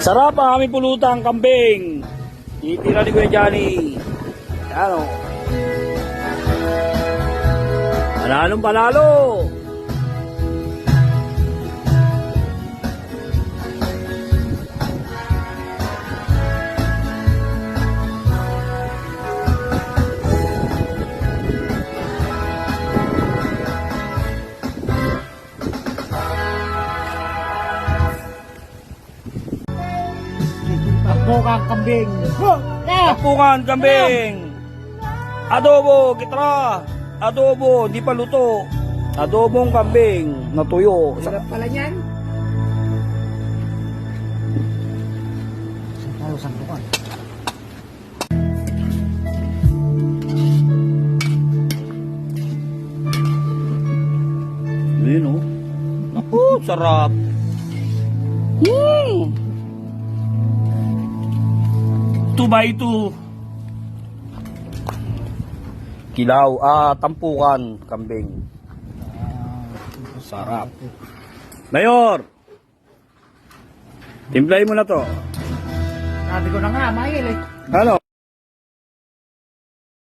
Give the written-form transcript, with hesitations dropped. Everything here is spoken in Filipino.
Sarap ang aming pulutang kambing. Itira ni Kuya Johnny. Ano? Panalong panalo. Bukang kambing. Tapukan kambing. Adobo, kitra. Adobo, di pa luto. Adobong kambing na tuyo. Sarap pala niyan. Sandukan. Yun o. Naku, sarap. Hmm. 2x2. Kilaw, tampukan, kambing. Sarap. Mayor! Timplahin mo na to. Sabi ko na nga, mahil eh. Ano?